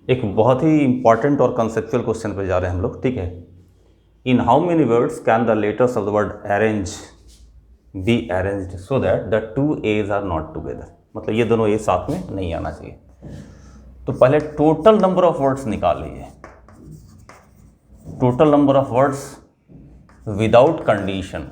एक बहुत ही इंपॉर्टेंट और कंसेप्चुअल क्वेश्चन पे जा रहे हैं हम लोग, ठीक है। In how many words can the letters of the word arrange be arranged so that the two E's are not together, मतलब ये दोनों ए साथ में नहीं आना चाहिए। तो पहले टोटल नंबर ऑफ वर्ड्स निकाल लीजिए, total number of words without condition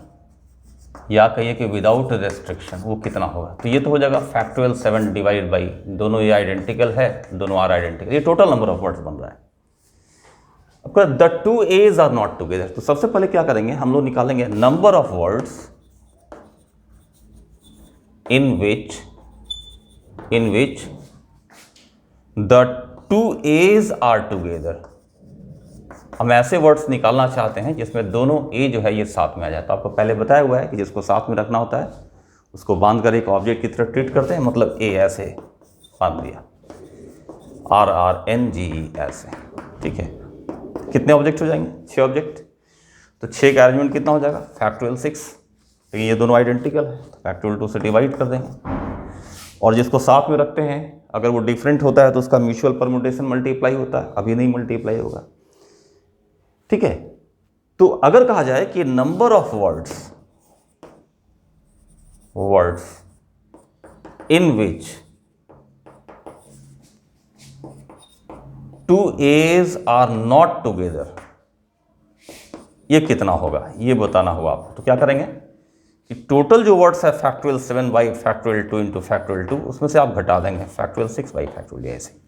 या कहिए कि विदाउट रेस्ट्रिक्शन, वो कितना होगा। तो ये तो हो जाएगा फैक्टोरियल 7 डिवाइड बाई, दोनों ये आइडेंटिकल है, दोनों आर आइडेंटिकल, ये टोटल नंबर ऑफ वर्ड्स बन रहा है। अब the two E's are not together, तो सबसे पहले क्या करेंगे हम लोग, निकालेंगे number of words in which the two E's are together. हम ऐसे वर्ड्स निकालना चाहते हैं जिसमें दोनों ए जो है ये साथ में आ जाए। तो आपको पहले बताया हुआ है कि जिसको साथ में रखना होता है उसको बांध कर एक ऑब्जेक्ट की तरह ट्रीट करते हैं, मतलब ए ऐसे बांध दिया, आर आर एन जी ई ऐसे, ठीक है। कितने ऑब्जेक्ट हो जाएंगे? 6 ऑब्जेक्ट। तो 6 का अरेंजमेंट कितना हो जाएगा? फैक्टोरियल 6, लेकिन ये दोनों आइडेंटिकल है तो फैक्टोरियल 2 से डिवाइड कर देंगे। और जिसको साथ में रखते हैं अगर वो डिफरेंट होता है तो उसका म्यूचुअल परम्यूटेशन मल्टीप्लाई होता है, अभी नहीं मल्टीप्लाई होगा, ठीक है। तो अगर कहा जाए कि number of words in which two E's are not together, ये कितना होगा, ये बताना होगा आपको। तो क्या करेंगे कि टोटल जो वर्ड्स है factorial 7 by factorial 2 into factorial 2, उसमें से आप घटा देंगे फैक्टोरियल 6 बाई फैक्टोरियल ऐसे।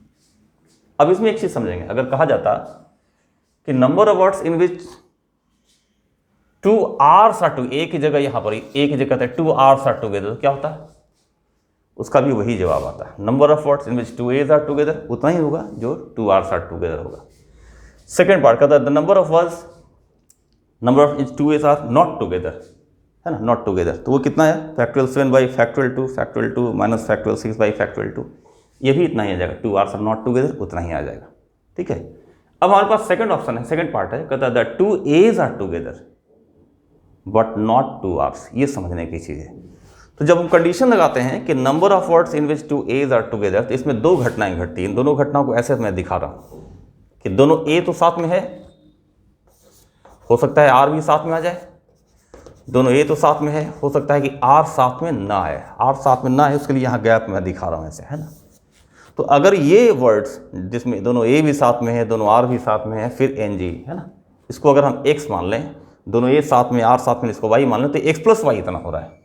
अब इसमें एक चीज समझेंगे, अगर कहा जाता कि number of words in which 2 R's are two, एक ही जगह यहां पर एक ही जगह 2 आर्स आर टुगेदर, तो क्या होता है? उसका भी वही जवाब आता है। Number of words in which 2 A's are together उतना ही होगा जो 2 आर्स आर टुगेदर होगा। सेकेंड पार्ट कहता है the number of words number of 2 A's are not together, है ना, नॉट टुगेदर, तो वो कितना है? Factorial 7 by factorial 2 minus factorial 6 by factorial 2, ये भी इतना ही आ जाएगा, 2 आर्स आर नॉट टुगेदर उतना ही आ जाएगा, ठीक है। अब हमारे पास सेकंड ऑप्शन है, सेकंड पार्ट है, कहता है the 2 A's are together but not 2 R's, ये समझने की चीज़ है। तो जब हम कंडीशन लगाते हैं कि number of words in which 2 A's are together, तो इसमें 2 घटनाएं घटती हैं। इन दोनों घटनाओं को ऐसे मैं दिखा रहा हूं कि दोनों ए तो साथ में है, हो सकता है आर भी साथ में आ जाए, दोनों ए तो साथ में है, हो सकता है कि आर साथ में ना आए, आर साथ में ना आए, उसके लिए यहाँ गैप मैं दिखा रहा हूँ ऐसे, है ना। तो अगर ये वर्ड्स जिसमें दोनों ए भी साथ में है, दोनों आर भी साथ में है, फिर एन जी, है ना, इसको अगर हम एक्स मान लें, दोनों ए साथ में आर साथ में, इसको वाई मान लें, तो एक्स प्लस वाई इतना हो रहा है,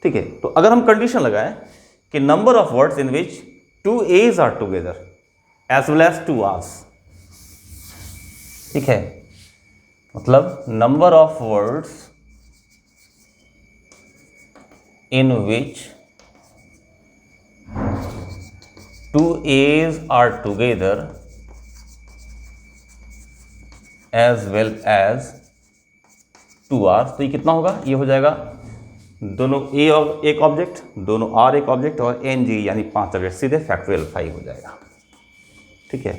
ठीक है। तो अगर हम कंडीशन लगाएं कि number of words in which 2 A's are together as well as 2 R's, ठीक है, मतलब number of words in which 2 A's are together as well as 2 R's, तो ये कितना होगा? ये हो जाएगा दोनों A और एक ऑब्जेक्ट, दोनों R एक ऑब्जेक्ट, और एन जी यानी 5 ऑब्जेक्ट, सीधे फैक्टोरियल 5 हो जाएगा, ठीक है।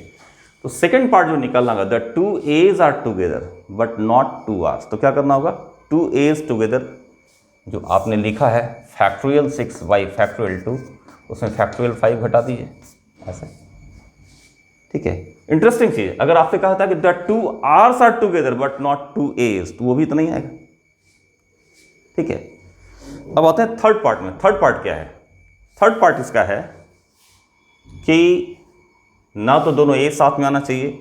तो सेकेंड पार्ट जो निकालना होगा, the 2 A's are together but not 2 R's, तो क्या करना होगा? 2 A's टुगेदर जो आपने लिखा है फैक्टोरियल 6 बाई फैक्टोरियल 2, उसमें फैक्टोरियल 5 घटा दीजिए ऐसे, ठीक है। इंटरेस्टिंग चीज, अगर आपसे कहा था कि the 2 R's are together but not 2 A's, तो वो भी इतना ही आएगा, ठीक है। अब आते हैं थर्ड पार्ट में। थर्ड पार्ट क्या है? थर्ड पार्ट इसका है कि ना तो दोनों ए साथ में आना चाहिए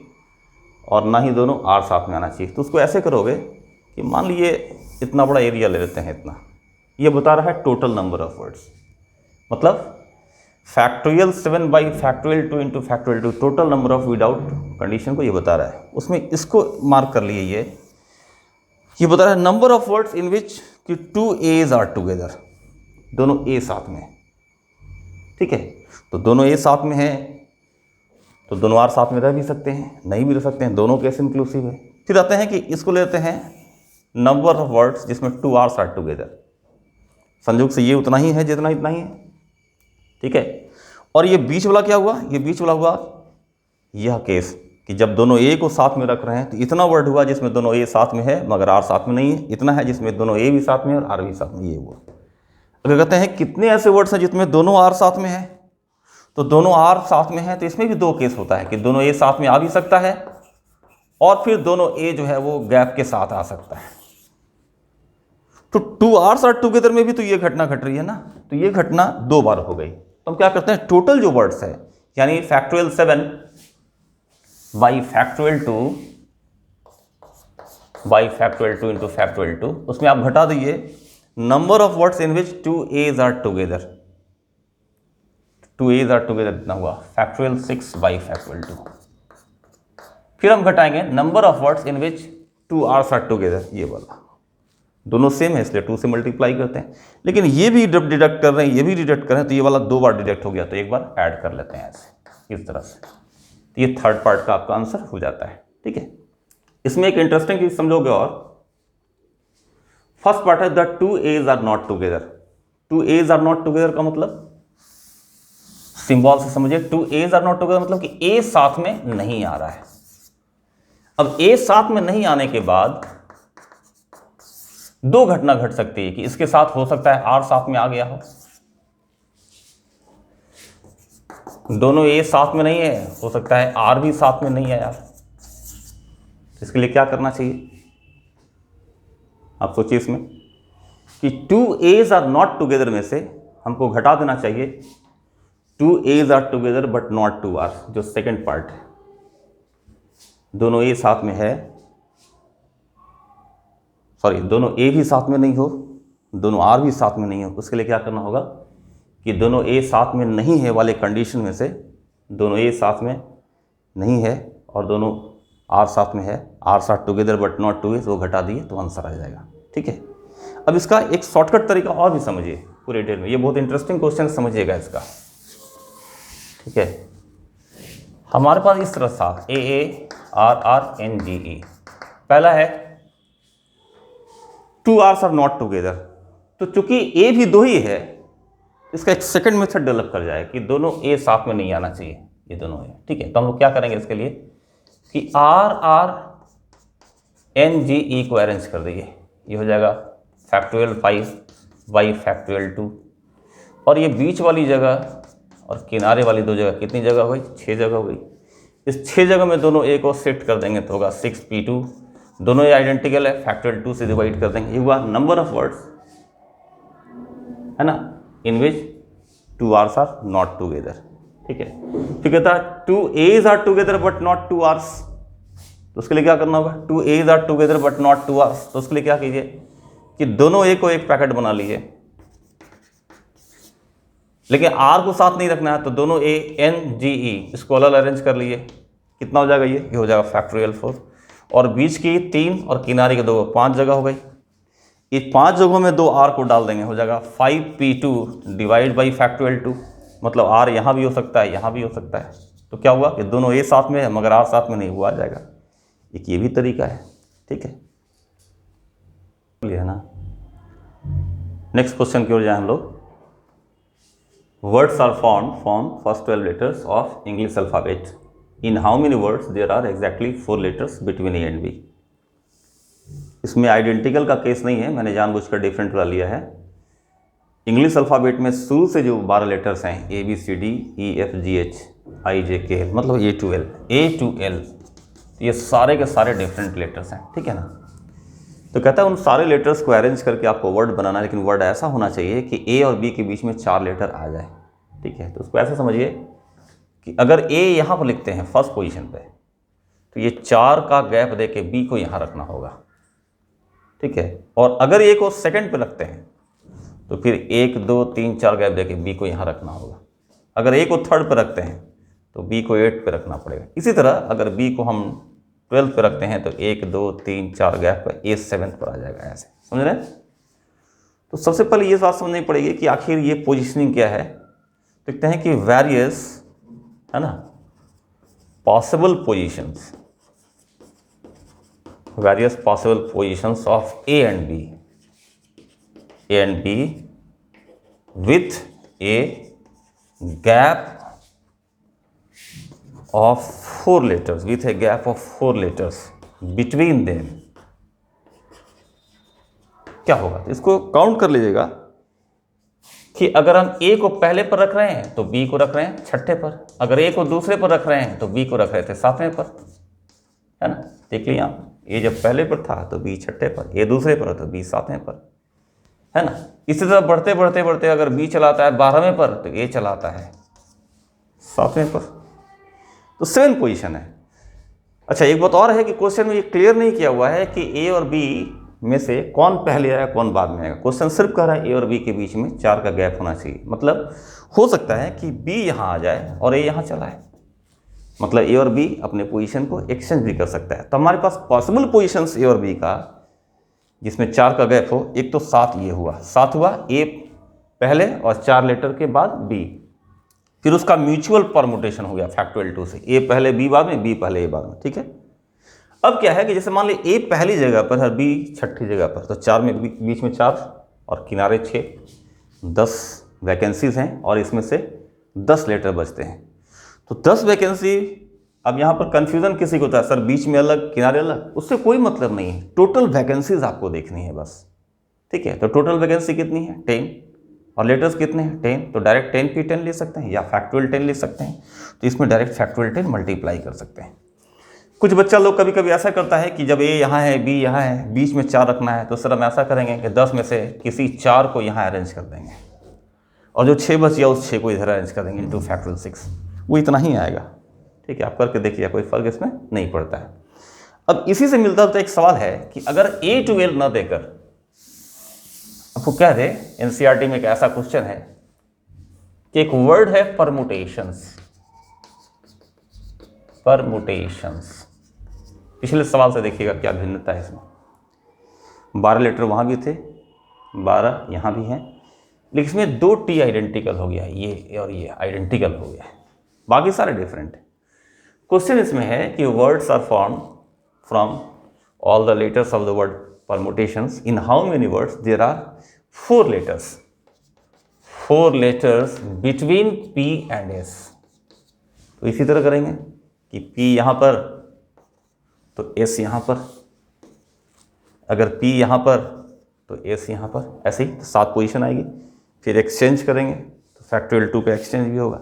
और ना ही दोनों आर साथ में आना चाहिए। तो उसको ऐसे करोगे कि मान लीजिए इतना बड़ा एरिया ले लेते हैं, इतना, ये बता रहा है टोटल नंबर ऑफ वर्ड्स, मतलब factorial 7 by factorial 2 into factorial 2, total number of without condition को ये बता रहा है। उसमें इसको मार्क कर लिए, ये बता रहा है नंबर ऑफ वर्ड्स इन विच कि 2 A's आर टुगेदर, दोनों ए साथ में, ठीक है। तो दोनों ए साथ में है तो दोनों आर साथ में रह भी सकते हैं, नहीं भी रह सकते हैं, दोनों केस इंक्लूसिव है। फिर आते हैं कि इसको लेते हैं नंबर ऑफ वर्ड्स जिसमें 2 R's आर टुगेदर, संयोग से ये उतना ही है जितना इतना ही है, ठीक है। और ये बीच वाला क्या हुआ? ये बीच वाला हुआ यह केस कि जब दोनों ए को साथ में रख रहे हैं तो इतना वर्ड हुआ जिसमें दोनों ए साथ में है मगर आर साथ में नहीं है, इतना है जिसमें दोनों ए भी साथ में है और आर भी साथ में, ये हुआ। अगर कहते हैं कितने ऐसे वर्ड्स हैं जिसमें दोनों आर साथ में है, तो दोनों आर साथ में है, तो इसमें भी दो केस होता है कि दोनों ए साथ में आ भी सकता है और फिर दोनों ए जो है वो गैप के साथ आ सकता है। तो 2 आर्स आर टुगेदर में भी तो ये घटना घट रही है ना, तो ये घटना 2 बार हो गई। तो हम क्या करते हैं, टोटल जो वर्ड्स है यानी factorial 7 by factorial 2 by factorial 2 into factorial 2, उसमें आप घटा दीजिए number of words in which 2 A's are together. 2 A's are together कितना हुआ, फैक्टोरियल 6 बाई फैक्टोरियल 2। फिर हम घटाएंगे number of words in which 2 R's are together, ये वाला दोनों सेम है इसलिए 2 से मल्टीप्लाई करते हैं, लेकिन ये भी डिडक्ट कर रहे हैं, ये भी डिडक्ट कर रहे हैं, तो ये वाला 2 बार डिडक्ट हो गया, तो एक बार ऐड कर लेते हैं ऐसे इस तरह से। तो ये थर्ड पार्ट का आपका आंसर हो जाता है। ठीक है, इसमें एक इंटरेस्टिंग चीज समझोगे और फर्स्ट पार्ट है the 2 A's are not together. 2 A's are not together का मतलब सिंबल से समझिए, 2 एज आर नॉट टुगेदर मतलब कि ए साथ में नहीं आ रहा है। अब ए साथ में नहीं आने के बाद 2 घटना घट सकती है कि इसके साथ हो सकता है आर साथ में आ गया हो, दोनों ए साथ में नहीं है, हो सकता है आर भी साथ में नहीं है यार। तो इसके लिए क्या करना चाहिए, आप सोचिए इसमें कि 2 एज आर नॉट टुगेदर में से हमको घटा देना चाहिए 2 A's are together but not 2 R, जो सेकंड पार्ट है, दोनों ए साथ में है, सॉरी दोनों ए भी साथ में नहीं हो, दोनों आर भी साथ में नहीं हो। उसके लिए क्या करना होगा कि दोनों ए साथ में नहीं है वाले कंडीशन में से दोनों ए साथ में नहीं है और दोनों आर साथ में है, आर साथ टुगेदर बट नॉट 2 एज, वो घटा दिए तो आंसर आ जाएगा। ठीक है, अब इसका एक शॉर्टकट तरीका और भी समझिए पूरे डिटेल में, ये बहुत इंटरेस्टिंग क्वेश्चन समझिएगा इसका। ठीक है, हमारे पास इस तरह था A R R N G E, पहला है 2 आर्स आर नॉट टुगेदर, तो चूंकि ए भी 2 ही है, इसका एक सेकंड मेथड डेवलप कर जाए कि दोनों ए साथ में नहीं आना चाहिए, ये दोनों है। ठीक है, तो हम लोग क्या करेंगे इसके लिए कि आर आर एन जी ई को अरेंज कर देंगे, ये हो जाएगा फैक्टोरियल 5 बाई फैक्टोरियल 2, और ये बीच वाली जगह और किनारे वाली 2 जगह कितनी जगह हो गई, 6 जगह हो गई। इस 6 जगह में दोनों ए को शिफ्ट कर देंगे तो होगा 6p2, दोनों ये आइडेंटिकल है, फैक्टोरियल 2 से डिवाइड कर देंगे, ये हुआ नंबर ऑफ वर्ड्स है ना in which 2 R's are not together. ठीक है, फिर कहता है 2 A's are together but not 2 R's, तो उसके लिए क्या करना होगा, 2 A's are together but not 2 R's, तो उसके लिए क्या कीजिए कि दोनों ए को एक पैकेट बना लीजिए, लेकिन आर को साथ नहीं रखना है, तो दोनों ए एन जी ई इसको अलग अरेंज कर लिए, कितना हो जाएगा, ये हो जाएगा फैक्टोरियल 4, और बीच की 3 और किनारे के 2 5 जगह हो गई। इस 5 जगहों में 2 आर को डाल देंगे, हो जाएगा 5p2 डिवाइड बाई फैक्टोरियल 2, मतलब आर यहाँ भी हो सकता है, यहाँ भी हो सकता है, तो क्या हुआ कि दोनों ए साथ में है मगर आर साथ में नहीं, हुआ आ जाएगा। एक ये भी तरीका है। ठीक है, है ना। नेक्स्ट क्वेश्चन की ओर जाए हम लोग। Words are formed from first 12 letters of English alphabet, in how many words there are exactly 4 letters between A and B. इसमें आइडेंटिकल का केस नहीं है, मैंने जानबूझकर डिफरेंट वाला लिया है। इंग्लिश अल्फ़ाबेट में शुरू से जो 12 लेटर्स हैं A B C D E F G H I J K L, मतलब ए टू एल, ये सारे के सारे डिफरेंट लेटर्स हैं। ठीक है ना, तो कहता है उन सारे लेटर्स को अरेंज करके आपको वर्ड बनाना है, लेकिन वर्ड ऐसा होना चाहिए कि ए और बी के बीच में 4 लेटर आ जाए। ठीक है, तो उसको ऐसे समझिए कि अगर ए यहाँ पर लिखते हैं फर्स्ट पोजीशन पे, तो ये 4 का गैप दे के बी को यहाँ रखना होगा। ठीक है, और अगर ए को सेकंड पे रखते हैं तो फिर 1 2 3 4 गैप दे के बी को यहाँ रखना होगा। अगर ए को थर्ड पे रखते हैं तो बी को 8 पे रखना पड़ेगा। इसी तरह अगर बी को हम 12 पे रखते हैं तो 1 2 3 4 गैप पर ए 7 पर आ जाएगा, ऐसे समझ रहे हैं। तो सबसे पहले ये बात समझनी पड़ेगी कि आखिर ये पोजिशनिंग क्या है। देखते हैं कि वेरियस है ना possible positions, various possible positions of A and B with a gap of 4 letters, with a gap of 4 letters between them। क्या होगा, इसको काउंट कर लीजिएगा कि अगर हम ए को पहले पर रख रहे हैं तो बी को रख रहे हैं छठे पर, अगर ए को दूसरे पर रख रहे हैं तो बी को रख रहे थे सातवें पर, है ना। देख लिया आप, ए जब पहले पर था तो बी छठे पर, ए दूसरे पर तो बी सातवें पर, है ना। इसी तरह बढ़ते बढ़ते बढ़ते अगर बी चलाता है 12वें पर तो ए चलाता है 7वें पर, तो 7 पोजीशन है। अच्छा, एक बात और है कि क्वेश्चन में ये क्लियर नहीं किया हुआ है कि ए और बी में से कौन पहले आया कौन बाद में आएगा। क्वेश्चन सिर्फ कह रहा है ए और बी के बीच में 4 का गैप होना चाहिए। मतलब हो सकता है कि बी यहाँ आ जाए और ए यहाँ चला है, मतलब ए और बी अपने पोजीशन को एक्सचेंज भी कर सकता है। तो हमारे पास पॉसिबल पोजीशंस ए और बी का जिसमें 4 का गैप हो, एक तो 7 ये हुआ, 7 हुआ ए पहले और 4 लेटर के बाद बी, फिर उसका म्यूचुअल परमुटेशन हो गया फैक्टोरियल 2 से, ए पहले बी बाद में, बी पहले ए बाद में, ठीक है। अब क्या है कि जैसे मान ली ए पहली जगह पर है, बी छठी जगह पर, तो 4 में बीच में 4 और किनारे 6, 10 वैकेंसीज हैं और इसमें से 10 लेटर बचते हैं। तो 10 वैकेंसी, अब यहाँ पर कन्फ्यूज़न किसी को होता है सर बीच में अलग किनारे अलग, उससे कोई मतलब नहीं है, टोटल वैकेंसीज आपको देखनी है बस, ठीक है। तो टोटल वैकेंसी कितनी है 10 और लेटर्स कितने हैं 10, तो डायरेक्ट 10 पे 10 ले सकते हैं या फैक्टोरियल 10 ले सकते हैं, तो इसमें डायरेक्ट फैक्टोरियल 10 मल्टीप्लाई कर सकते हैं। कुछ बच्चा लोग कभी कभी ऐसा करता है कि जब ए यहाँ है बी यहाँ है बीच में 4 रखना है, तो सर हम ऐसा करेंगे कि 10 में से किसी 4 को यहाँ अरेंज कर देंगे और जो 6 बच गया उस 6 को इधर अरेंज कर देंगे इंटू फैक्टोरियल 6, वो इतना ही आएगा, ठीक है। आप करके देखिए, कोई फर्क इसमें नहीं पड़ता है। अब इसी से मिलता जुलता एक सवाल है कि अगर ए टू एल न देकर आपको कह दे, एनसीईआरटी में एक ऐसा क्वेश्चन है कि एक वर्ड है परमुटेशंस, पिछले सवाल से देखिएगा क्या भिन्नता है इसमें। 12 लेटर वहाँ भी थे, 12 यहाँ भी हैं, लेकिन इसमें 2 टी आइडेंटिकल हो गया, ये और ये आइडेंटिकल हो गया है, बाकी सारे डिफरेंट है। क्वेश्चन इसमें है कि words are form from all the letters of the word permutations, in how many words there are 4 letters between P and S. तो इसी तरह करेंगे कि पी यहाँ पर तो एस यहाँ पर, अगर पी यहाँ पर तो एस यहाँ पर, ऐसे ही 7 पोजीशन आएगी। फिर एक्सचेंज करेंगे तो फैक्टोरियल 2 का एक्सचेंज भी होगा।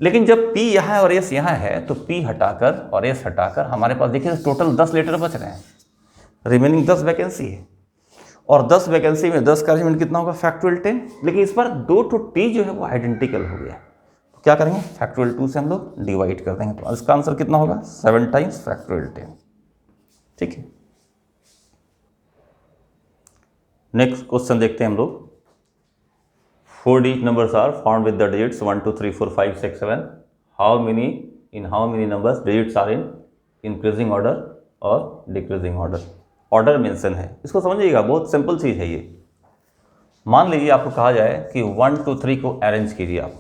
लेकिन जब P यहाँ है और S यहाँ है तो P हटाकर और S हटाकर हमारे पास देखिए टोटल 10 लेटर बच रहे हैं, रिमेनिंग 10 वैकेंसी है और 10 वैकेंसी में 10 का अरेंजमेंट कितना होगा फैक्टोरियल 10। लेकिन इस बार 2 T जो है वो आइडेंटिकल हो गया, तो क्या करेंगे फैक्टोरियल 2 से हम लोग डिवाइड कर देंगे, तो इसका आंसर कितना होगा 7 टाइम्स फैक्टोरियल 10, ठीक है। नेक्स्ट क्वेश्चन देखते हैं हम लोग। 4 digit numbers are formed with the digits 1 2 3 4 5 6 7. how many numbers digits are in increasing order और decreasing order? ऑर्डर मेंशन है, इसको समझिएगा, बहुत सिंपल चीज़ है ये। मान लीजिए आपको कहा जाए कि 1 2 3 को अरेंज कीजिए, आप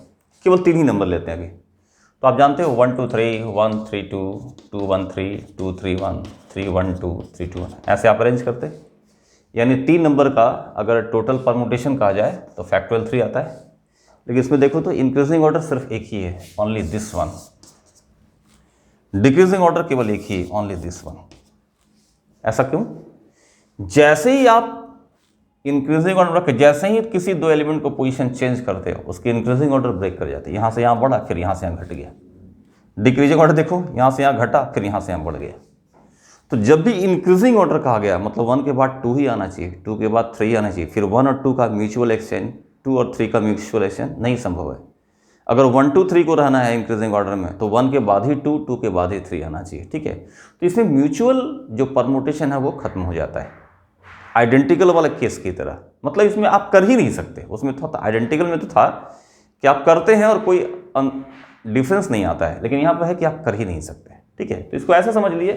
केवल 3 ही नंबर लेते हैं अभी, तो आप जानते हो 1 2 3 1 3 2 2 1 3 2 3 1 3 1 2 3 2 1, ऐसे आप अरेंज करते हैं। यानी 3 नंबर का अगर टोटल परमुटेशन कहा जाए तो फैक्टोरियल 3 आता है। लेकिन इसमें देखो तो इंक्रीजिंग ऑर्डर सिर्फ एक ही है, only this one. Decreasing order केवल एक ही है, ओनली दिस वन। ऐसा क्यों? जैसे ही आप इंक्रीजिंग ऑर्डर रख, जैसे ही किसी 2 एलिमेंट को पोजीशन चेंज करते हो उसकी इंक्रीजिंग ऑर्डर ब्रेक कर जाती है। यहाँ से यहाँ बढ़ा, फिर यहाँ से यहाँ घट गया। डिक्रीजिंग ऑर्डर देखो, यहाँ से यहाँ घटा, फिर यहाँ से यहाँ बढ़ गया। तो जब भी इंक्रीजिंग ऑर्डर कहा गया मतलब 1 के बाद 2 ही आना चाहिए, 2 के बाद 3 आना चाहिए, फिर 1 और 2 का म्यूचुअल एक्सचेंज, 2 और 3 का म्यूचुअल एक्सचेंज नहीं संभव है। अगर 1 2 3 को रहना है इंक्रीजिंग ऑर्डर में तो 1 के बाद ही 2, 2 के बाद ही 3 आना चाहिए, ठीक है। तो इसमें म्यूचुअल जो परमुटेशन है वो खत्म हो जाता है, आइडेंटिकल वाला केस की तरह। मतलब इसमें आप कर ही नहीं सकते, उसमें तो आइडेंटिकल में तो था कि आप करते हैं और कोई डिफरेंस नहीं आता है, लेकिन यहाँ पर है कि आप कर ही नहीं सकते, ठीक है। तो इसको ऐसा समझ लिए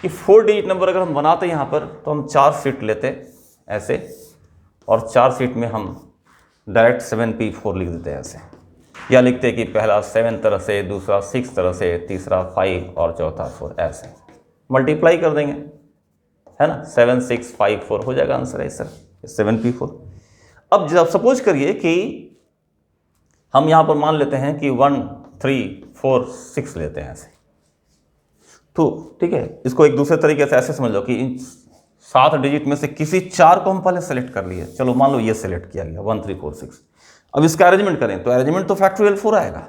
कि 4 डिजिट नंबर अगर हम बनाते यहाँ पर तो हम 4 सीट लेते ऐसे, और 4 सीट में हम डायरेक्ट 7p4 लिख देते हैं ऐसे, या लिखते हैं कि पहला 7 तरह से, दूसरा 6 तरह से, तीसरा 5 और चौथा 4, ऐसे मल्टीप्लाई कर देंगे, है ना। 7 6 5 4 हो जाएगा आंसर है सर 7p4। अब जब सपोज करिए कि हम यहाँ पर मान लेते हैं कि 1 3 4 6 लेते हैं ऐसे, तो ठीक है। इसको एक दूसरे तरीके से ऐसे समझ लो कि इन 7 डिजिट में से किसी 4 को हम पहले सेलेक्ट कर लिए। चलो मान लो ये सेलेक्ट किया गया 1 3 4 6, अब इसका अरेंजमेंट करें तो अरेंजमेंट तो फैक्टोरियल 4 आएगा,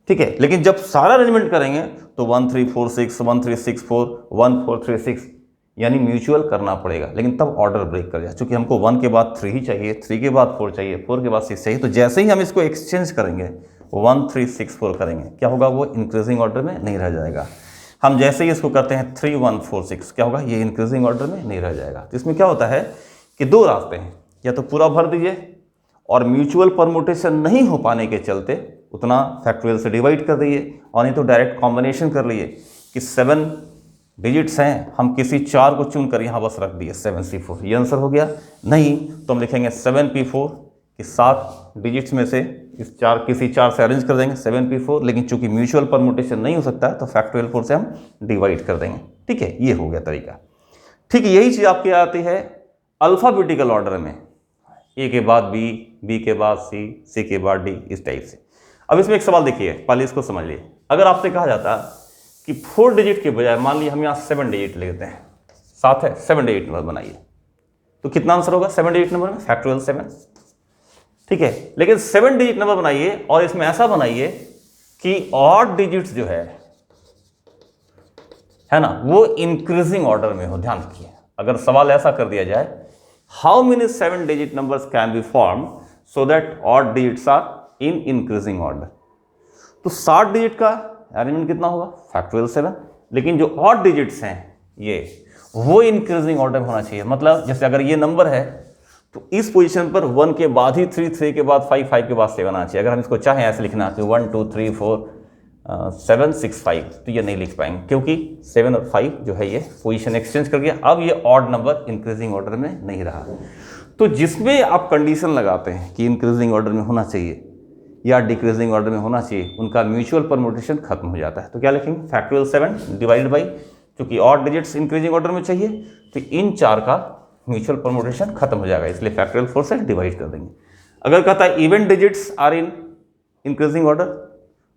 ठीक है। लेकिन जब सारा अरेंजमेंट करेंगे तो 1 3 4 6 1 3 6 4 1 4 3 6 यानी म्यूचुअल करना पड़ेगा, लेकिन तब ऑर्डर ब्रेक कर जाए। चूंकि हमको 1 के बाद 3 ही चाहिए, 3 के बाद 4 चाहिए, 4 के बाद 6 चाहिए, तो जैसे ही हम इसको एक्सचेंज करेंगे 1 3 6 4 करेंगे, क्या होगा, वो इंक्रीजिंग ऑर्डर में नहीं रह जाएगा। हम जैसे ही इसको करते हैं 3 1 4 6, क्या होगा, ये इंक्रीजिंग ऑर्डर में नहीं रह जाएगा। तो इसमें क्या होता है कि दो रास्ते हैं, या तो पूरा भर दीजिए और म्यूचुअल परमुटेशन नहीं हो पाने के चलते उतना फैक्टोरियल से डिवाइड कर दीजिए, और नहीं तो डायरेक्ट कॉम्बिनेशन कर लिए कि 7 डिजिट्स हैं, हम किसी 4 को चुन कर यहाँ बस रख दिए 7C4, ये आंसर हो गया। नहीं तो हम लिखेंगे 7P4 कि 7 डिजिट्स में से इस 4 किसी 4 से अरेंज कर देंगे 7P4, लेकिन चूंकि म्यूचुअल परमुटेशन नहीं हो सकता है तो फैक्टोरियल 4 से हम डिवाइड कर देंगे, ठीक है। ये हो गया तरीका, ठीक है। यही चीज़ आपकी आती है अल्फ़ाबेटिकल ऑर्डर में, ए के बाद बी, बी के बाद सी, सी के बाद डी, इस टाइप से। अब इसमें एक सवाल देखिए, पहले इसको समझ लिए। अगर आपसे कहा जाता कि 4 डिजिट के बजाय मान लीजिए हम यहाँ 7 डिजिट लेते हैं, 7 है, 7 डिजिट नंबर बनाइए, तो कितना आंसर होगा 7 डिजिट नंबर में, फैक्टोरियल 7, ठीक है। लेकिन 7 डिजिट नंबर बनाइए और इसमें ऐसा बनाइए कि ऑड डिजिट्स जो है ना, वो इंक्रीजिंग ऑर्डर में हो। ध्यान रखिए, अगर सवाल ऐसा कर दिया जाए how many 7 digit numbers can be form so that odd digits are in increasing order, तो 7 डिजिट का अरेंजमेंट कितना होगा, फैक्टोरियल 7। लेकिन जो ऑड डिजिट्स हैं ये, वो इंक्रीजिंग ऑर्डर में होना चाहिए। मतलब जैसे अगर ये नंबर है तो इस पोजीशन पर 1 के बाद ही 3, 3 के बाद 5, 5 के बाद 7 आना चाहिए। अगर हम इसको चाहें ऐसे लिखना कि 1 2 3 4 7 6 5, तो ये नहीं लिख पाएंगे क्योंकि 7 और 5 जो है ये पोजीशन एक्सचेंज कर गया। अब ये ऑड नंबर इंक्रीजिंग ऑर्डर में नहीं रहा। तो जिसमें आप कंडीशन लगाते हैं कि इंक्रीजिंग ऑर्डर में होना चाहिए या डिक्रीजिंग ऑर्डर में होना चाहिए, उनका म्यूचुअल परमुटेशन खत्म हो जाता है। तो क्या लिखेंगे, फैक्टोरियल 7 डिवाइडेड बाई, क्योंकि ऑड डिजिट्स इंक्रीजिंग ऑर्डर में चाहिए तो इन 4 का म्यूचुअल परमुटेशन खत्म हो जाएगा, इसलिए फैक्टोरियल 4 से डिवाइड कर देंगे। अगर कहता है even digits are in increasing order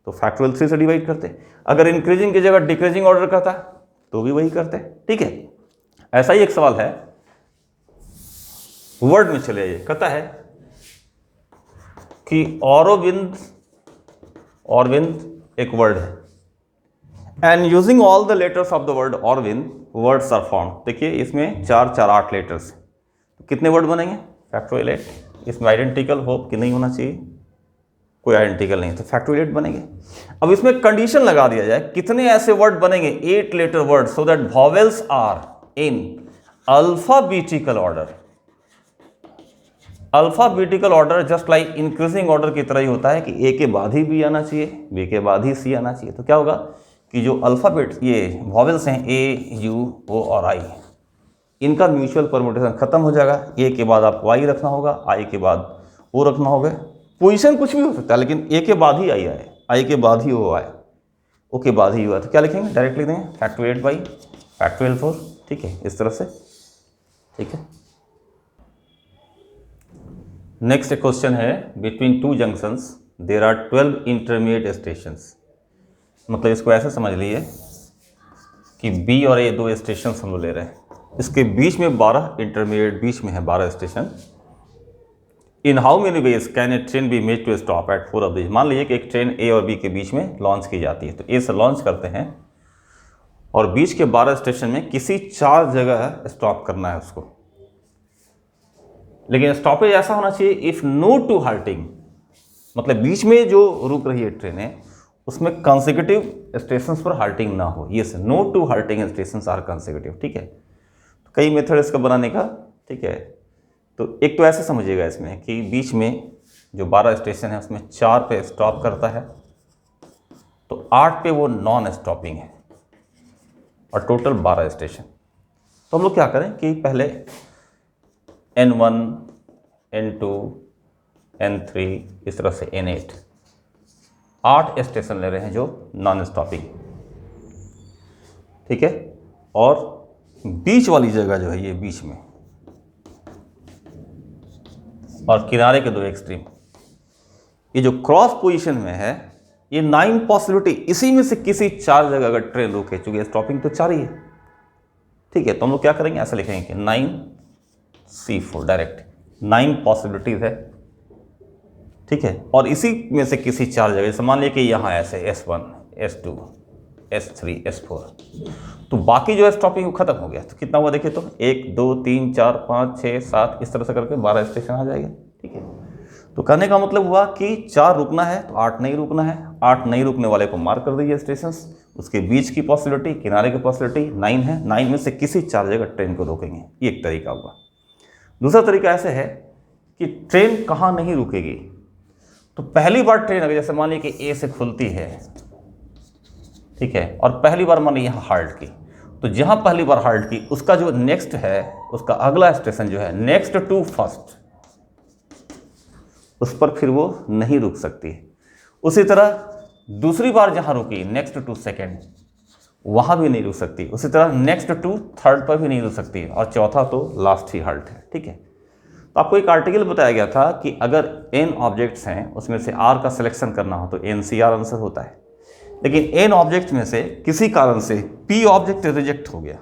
तो फैक्टोरियल 3 से डिवाइड करते। अगर इंक्रीजिंग की जगह डिक्रीजिंग ऑर्डर कहता है तो भी वही करते, ठीक है। ऐसा ही एक सवाल है, वर्ड में चले जाइए, कहता है कि औरविंद एक वर्ड है and using all the letters of the word Aurvind words are form. देखिए इसमें 4 4 8 लेटर्स, तो कितने वर्ड बनेंगे, फैक्टोरियल 8। इसमें आइडेंटिकल होप कि नहीं होना चाहिए, कोई आइडेंटिकल नहीं, तो फैक्टोरियल 8 बनेंगे। अब इसमें कंडीशन लगा दिया जाए कितने ऐसे वर्ड बनेंगे, 8 letter word, so that vowels are in alphabetical order. Alphabetical order just like increasing order की तरह ही होता है कि ए के बाद ही बी आना चाहिए, बी के बाद ही सी आना चाहिए। तो क्या होगा कि जो अल्फाबेट ये वॉवेल्स हैं ए यू ओ और आई, इनका म्यूचुअल परमुटेशन खत्म हो जाएगा। ए के बाद आपको आई रखना होगा, आई के बाद ओ रखना होगा। पोजीशन कुछ भी हो सकता है, लेकिन ए के बाद ही आई आए, आई के बाद ही ओ आए, ओ के बाद ही ओ आए। तो क्या लिखेंगे, डायरेक्ट लिख देंगे फैक्टोरियल 8 बाई फैक्टोरियल 4, ठीक है, इस तरह से, ठीक है। नेक्स्ट क्वेश्चन है, between 2 junctions there are 12 intermediate stations. मतलब इसको ऐसे समझ लीजिए कि बी और ए 2 स्टेशन हम लोग ले रहे हैं, इसके बीच में 12 इंटरमीडिएट, बीच में है 12 station. In how many ways can a train be made to stop at 4 of this. मान लीजिए कि एक ट्रेन ए और बी के बीच में लॉन्च की जाती है, तो ए से लॉन्च करते हैं और बीच के 12 स्टेशन में किसी 4 जगह स्टॉप करना है उसको। लेकिन स्टॉपेज ऐसा होना चाहिए इफ नो टू हाल्टिंग, मतलब बीच में जो रुक रही है ट्रेनें उसमें कंसेक्यूटिव स्टेशंस पर हाल्टिंग ना हो। ये से no two halting stations are consecutive, ठीक है। तो कई मेथड इसका बनाने का, ठीक है। तो एक तो ऐसे समझिएगा इसमें कि बीच में जो 12 स्टेशन है उसमें 4 पे स्टॉप करता है, तो 8 पे वो नॉन स्टॉपिंग है और टोटल 12 स्टेशन। तो हम लोग क्या करें कि पहले N1, N2, N3 इस तरह से N8, 8 स्टेशन ले रहे हैं जो नॉन स्टॉपिंग, ठीक है। और बीच वाली जगह जो है ये बीच में, और किनारे के 2 एक्सट्रीम, ये जो क्रॉस पोजीशन में है ये 9 पॉसिबिलिटी, इसी में से किसी 4 जगह अगर ट्रेन रुके, चूंकि स्टॉपिंग तो 4 ही है, ठीक है। तो हम लोग क्या करेंगे, ऐसा लिखेंगे कि 9C4 डायरेक्ट 9 पॉसिबिलिटीज है ठीक है। और इसी में से किसी 4 जगह, जैसे मान लिया कि यहाँ ऐसे S1, S2, S3, S4, तो बाकी जो है स्टॉपिंग वो खत्म हो गया। तो कितना हुआ देखिए, तो 1 2 3 4 5 6 7 इस तरह से करके 12 स्टेशन आ जाएंगे, ठीक है। तो कहने का मतलब हुआ कि 4 रुकना है तो 8 नहीं रुकना है, 8 नहीं रुकने वाले को मार्क कर दीजिए स्टेशन। उसके बीच की पॉसिबिलिटी, किनारे की पॉसिबिलिटी 9 है, 9 में से किसी 4 जगह ट्रेन को रोकेंगे, ये एक तरीका हुआ। दूसरा तरीका ऐसे है कि ट्रेन कहाँ नहीं रुकेगी। तो पहली बार ट्रेन अगर जैसे मान लीजिए कि ए से खुलती है, ठीक है, और पहली बार मान लीजिए यहाँ हाल्ट की, तो जहाँ पहली बार हाल्ट की उसका जो नेक्स्ट है, उसका अगला स्टेशन जो है नेक्स्ट टू फर्स्ट, उस पर फिर वो नहीं रुक सकती। उसी तरह दूसरी बार जहाँ रुकी नेक्स्ट टू सेकेंड, वहाँ भी नहीं रुक सकती। उसी तरह नेक्स्ट टू थर्ड पर भी नहीं रुक सकती, और चौथा तो लास्ट ही हाल्ट है, ठीक है। तो आपको एक आर्टिकल बताया गया था कि अगर n ऑब्जेक्ट्स हैं उसमें से r का सिलेक्शन करना हो तो NCR आंसर होता है। लेकिन n ऑब्जेक्ट में से किसी कारण से p ऑब्जेक्ट रिजेक्ट हो गया,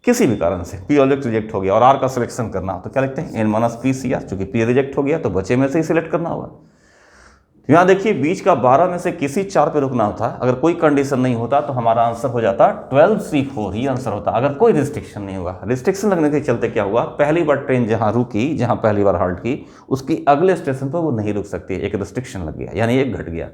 किसी भी कारण से p ऑब्जेक्ट रिजेक्ट हो गया और r का सिलेक्शन करना हो तो क्या लिखते हैं, n-p CR। चूंकि p रिजेक्ट हो गया तो बचे में से ही सिलेक्ट करना होगा। यहाँ देखिए बीच का 12 में से किसी 4 पे रुकना होता। अगर कोई कंडीशन नहीं होता तो हमारा आंसर हो जाता 12C4, ही आंसर होता अगर कोई रिस्ट्रिक्शन नहीं होगा। रिस्ट्रिक्शन लगने के चलते क्या हुआ, पहली बार ट्रेन जहाँ रुकी, जहाँ पहली बार हाल्ट की, उसकी अगले स्टेशन पर वो नहीं रुक सकती, एक रिस्ट्रिक्शन लग गया, यानी एक घट गया।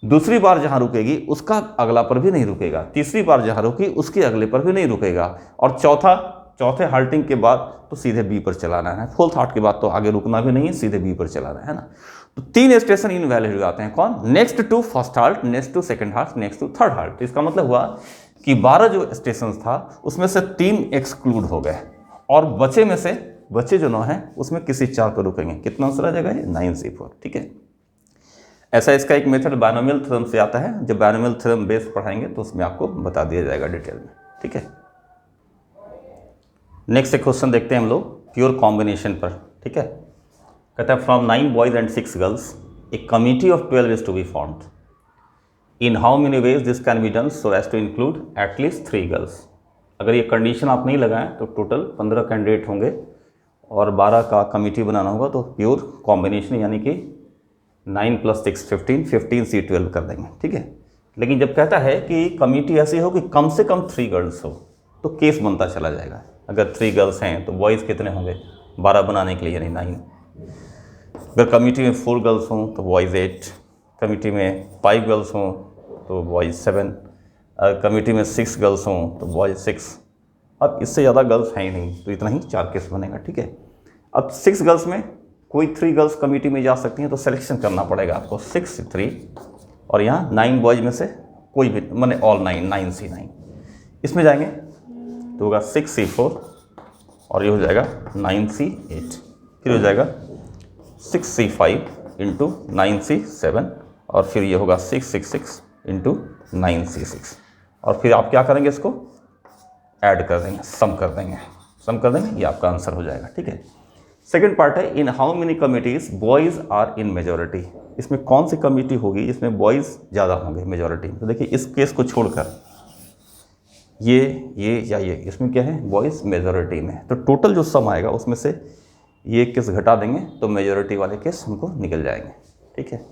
दूसरी बार जहाँ रुकेगी उसका अगला पर भी नहीं रुकेगा, तीसरी बार जहाँ रुकी उसके अगले पर भी नहीं रुकेगा, और चौथे हाल्टिंग के बाद तो सीधे बी पर चलाना है। फोर्थ हाल्ट के बाद तो आगे रुकना भी नहीं है, सीधे बी पर चलाना है ना। तो 3 स्टेशन इनवैलिड हो जाते हैं। कौन, next to first halt, next to second halt, next to third halt. तो इसका मतलब हुआ कि 12 जो स्टेशन था उसमें से 3 एक्सक्लूड हो गए, और बचे जो 9 हैं उसमें किसी 4 पर रुकेंगे। कितना आंसर आ जाएगा, 9C4, ठीक है। ऐसा इसका एक मेथड बायनोमियल थ्योरम से आता है। जब बायनोमियल थ्योरम बेस पढ़ाएंगे तो उसमें आपको बता दिया जाएगा डिटेल में, ठीक है। नेक्स्ट एक क्वेश्चन देखते हैं हम लोग प्योर कॉम्बिनेशन पर, ठीक है। कहता है from 9 boys and 6 girls a committee of 12 is to be formed. In how many ways this can be done so as to include at least 3 girls. अगर ये कंडीशन आप नहीं लगाएं तो टोटल 15 कैंडिडेट होंगे और 12 का कमिटी बनाना होगा। तो प्योर कॉम्बिनेशन यानी कि 9 + 6 15C12 कर देंगे, ठीक है। लेकिन जब कहता है कि कमिटी ऐसी हो कि कम से कम 3 गर्ल्स हो तो केस बनता चला जाएगा। अगर 3 गर्ल्स हैं तो बॉयज़ कितने होंगे, 12 बनाने के लिए यानी 9। अगर कमिटी में 4 गर्ल्स हों तो बॉयज़ 8, कमिटी में 5 गर्ल्स हों तो बॉयज़ 7, अगर कमिटी में 6 गर्ल्स हों तो बॉयज़ 6। अब इससे ज़्यादा गर्ल्स हैं ही नहीं तो इतना ही 4 केस बनेगा, ठीक है। अब 6 गर्ल्स में कोई 3 गर्ल्स कमिटी में जा सकती हैं तो सिलेक्शन करना पड़ेगा आपको 6 3, और यहाँ 9 बॉयज़ में से कोई भी, माने ऑल 9C9 इसमें जाएंगे तो होगा 6C4, और ये हो जाएगा 9C8, फिर हो जाएगा 6C5 × 9C7, और फिर ये होगा 666 × 9C6, और फिर आप क्या करेंगे, इसको ऐड कर देंगे, सम कर देंगे, ये आपका आंसर हो जाएगा, ठीक है। सेकेंड पार्ट है in how many committees boys are in majority. इसमें कौन सी कमिटी होगी जिसमें बॉयज़ ज़्यादा होंगे मेजॉरिटी में। तो देखिए इस केस को छोड़कर ये या ये, इसमें क्या है, बॉयज़ मेजॉरिटी में। तो टोटल जो सम आएगा उसमें से ये केस घटा देंगे तो मेजॉरिटी वाले केस हमको निकल जाएंगे, ठीक है।